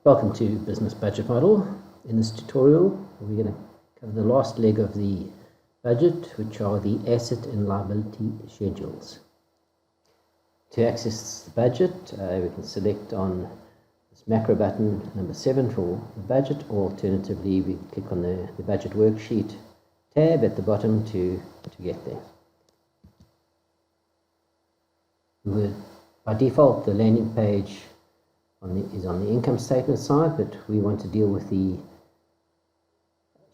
Welcome to Business Budget Model. In this tutorial, we're going to cover the last leg of the budget, which are the asset and liability schedules. To access the budget, we can select on this macro button number 7 for the budget, or alternatively we click on the budget worksheet tab at the bottom to get there. By default, the landing page is on the income statement side, but we want to deal with the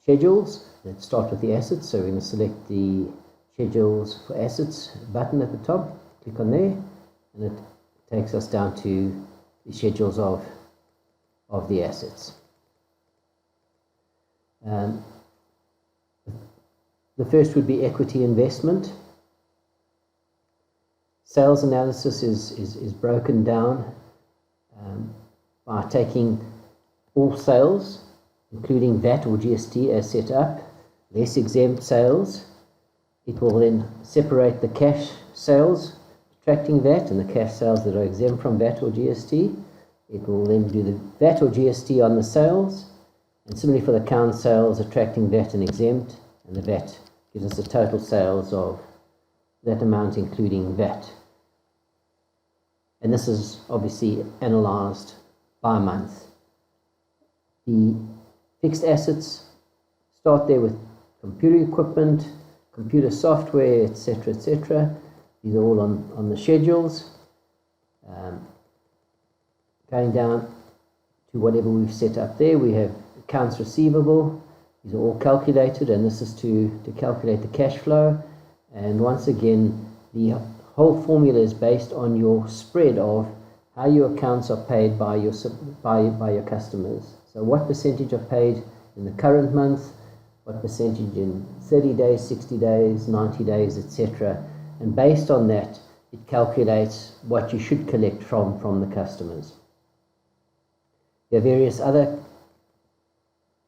schedules. Let's start with the assets. So we're going to select the schedules for assets button at the top, click on there, and it takes us down to the schedules of the assets. The first would be equity investment. Sales analysis is broken down by taking all sales, including VAT or GST as set up, less exempt sales. It will then separate the cash sales, subtracting VAT, and the cash sales that are exempt from VAT or GST. It will then do the VAT or GST on the sales, and similarly for the account sales, subtracting VAT and exempt, and the VAT gives us the total sales of that amount including VAT. And this is obviously analysed by month. The fixed assets start there with computer equipment, computer software, etc., etc. These are all on the schedules. Going down to whatever we've set up there, we have accounts receivable. These are all calculated, and this is to calculate the cash flow. And once again, the whole formula is based on your spread of how your accounts are paid by your customers. So what percentage are paid in the current month, what percentage in 30 days, 60 days, 90 days, etc. And based on that, it calculates what you should collect from the customers. There are various other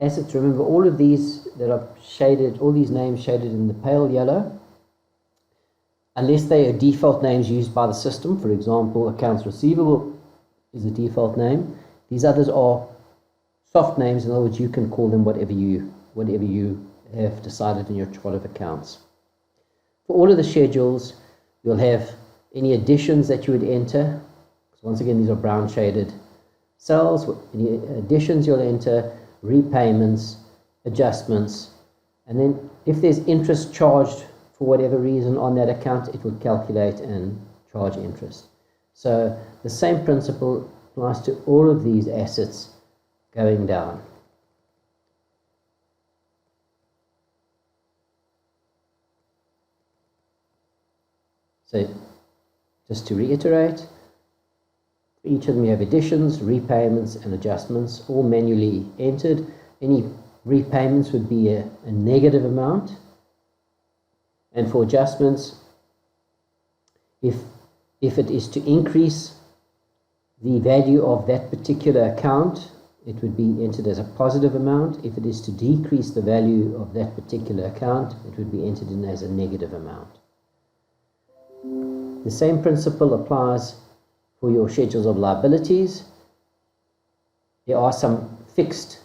assets. Remember, all of these that are shaded, all these names shaded in the pale yellow, unless they are default names used by the system. For example, accounts receivable is a default name. These others are soft names. In other words, you can call them whatever you have decided in your chart of accounts. For all of the schedules, you'll have any additions that you would enter. So once again, these are brown shaded cells. Any additions you'll enter, repayments, adjustments, and then if there's interest charged for whatever reason on that account, it will calculate and charge interest. So the same principle applies to all of these assets going down. So just to reiterate, for each of them you have additions, repayments, and adjustments, all manually entered. Any repayments would be a negative amount. And for adjustments, if it is to increase the value of that particular account, it would be entered as a positive amount. If it is to decrease the value of that particular account, it would be entered in as a negative amount. The same principle applies for your schedules of liabilities. There are some fixed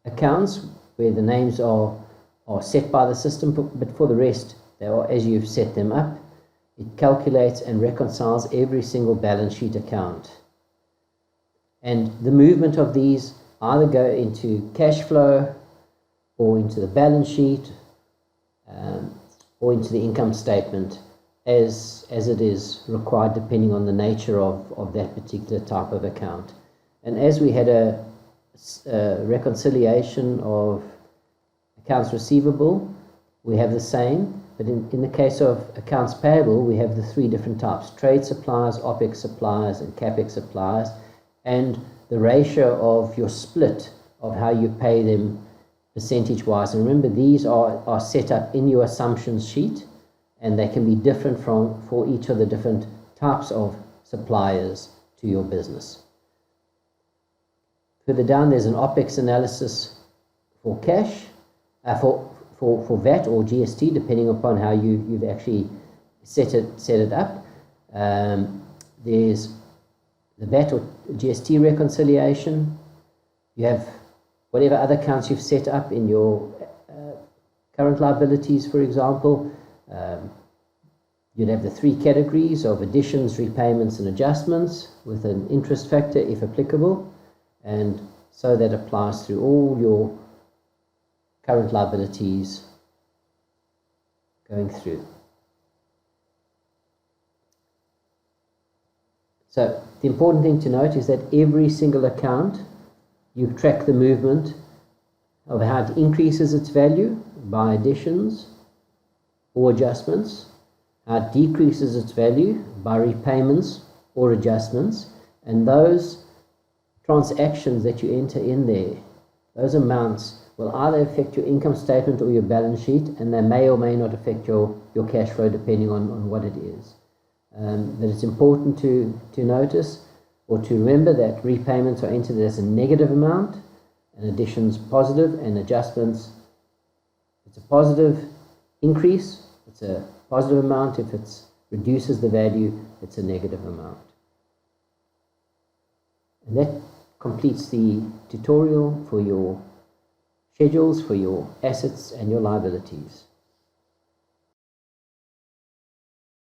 accounts where the names are set by the system, but for the rest, they are as you've set them up. It calculates and reconciles every single balance sheet account. And the movement of these either go into cash flow or into the balance sheet or into the income statement as it is required, depending on the nature of that particular type of account. And as we had a reconciliation of accounts receivable, we have the same, but in the case of accounts payable, we have the three different types: trade suppliers, OPEX suppliers, and CAPEX suppliers, and the ratio of your split of how you pay them percentage-wise. And remember, these are set up in your assumptions sheet, and they can be different for each of the different types of suppliers to your business. Further down, there's an OPEX analysis for cash, for VAT or GST, depending upon how you've actually set it up. There's the VAT or GST reconciliation. You have whatever other accounts you've set up in your current liabilities, for example. You'd have the three categories of additions, repayments, and adjustments with an interest factor if applicable, and so that applies through all your current liabilities going through. So the important thing to note is that every single account, you track the movement of how it increases its value by additions or adjustments, how it decreases its value by repayments or adjustments, and those transactions that you enter in there, those amounts will either affect your income statement or your balance sheet, and they may or may not affect your cash flow depending on what it is. But it's important to notice or to remember that repayments are entered as a negative amount, and additions positive, and adjustments, it's a positive increase, it's a positive amount. If it reduces the value, it's a negative amount. And that completes the tutorial for your schedules, for your assets and your liabilities.